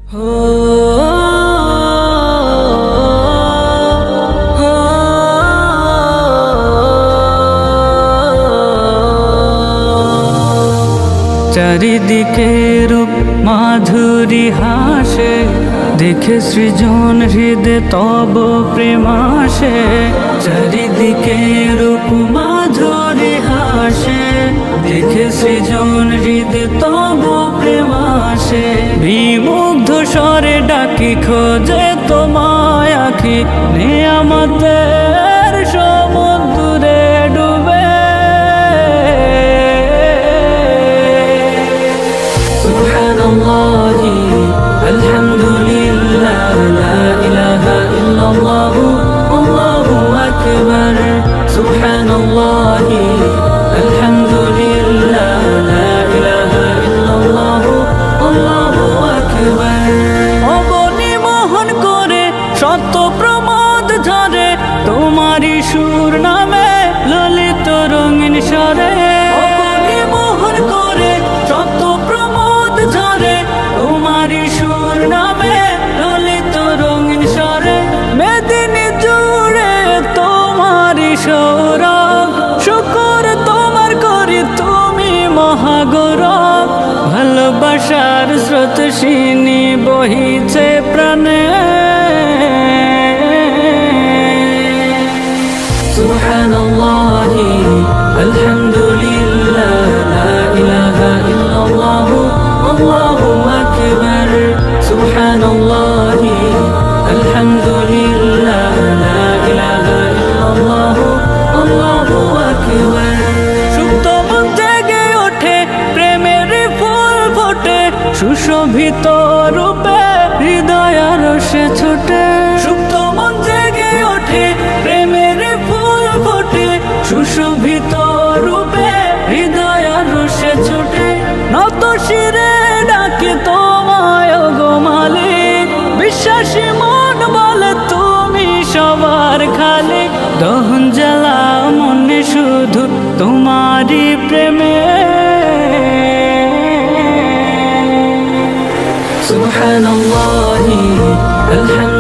চারিদিকে রূপ মাধুরী হাসে, দেখে সৃজন হৃদে তব প্রেমাসে। চারিদিকে রূপ মাধুরী হাসে, দেখে সৃজন হৃদে তব প্রেমাসে। বিমুগ্ধ স্বরে ডাকি খোঁজে তোমায় আখি, নেয়ামতের সমুদ্রে ডুবে। সুবহানাল্লাহি আলহামদুলিল্লাহ লা ইলাহা ইল্লাল্লাহু আল্লাহু আকবার। সুবহানাল্লাহি আলহামদুলিল্লাহ লা ইলাহা ইল্লাল্লাহু আল্লাহু আকবার। অবনী মোহন করে শত প্রমোদ ঝরে, তোমারই সুর নামে ললিত রঙিন স্বরে। অবনী মোহন করে শত প্রমোদ ঝরে, তোমারই সুর নামে ললিত রঙিন স্বরে। মেদিনী জুড়ে তোমারই সৌরভ, শুকর তোমার করি তুমি মহাগৌরব। ভালোবাসার স্রোত সিনি বহিছে প্রাণে। সুবহানাল্লাহি আলহামদুলিল্লাহ লা ইলাহা ইল্লাল্লাহু আল্লাহু আকবার। সুবহানাল্লাহি আলহামদুলিল্লাহ লা ইলাহা ইল্লাল্লাহু আল্লাহু আকবার। সুপ্ত মন জেগে ওঠে, প্রেমের ফুল ফোটে, সুশোভিত রূপে হৃদয় রসে ছোটে। সুপ্ত মন জেগে ওঠে, প্রেমের ফুল ফোটে, সুশোভিত রূপে হৃদয় রসে ছোটে। নত শিরে ডাকে তোমায় গো মালিক, বিশ্বাসী মন বলে তুমি সবার খালিক। দহন জ্বালা মনে শুধু তোমারই প্রেমে। সুবহানাল্লাহি আলহামদুলিল্লাহ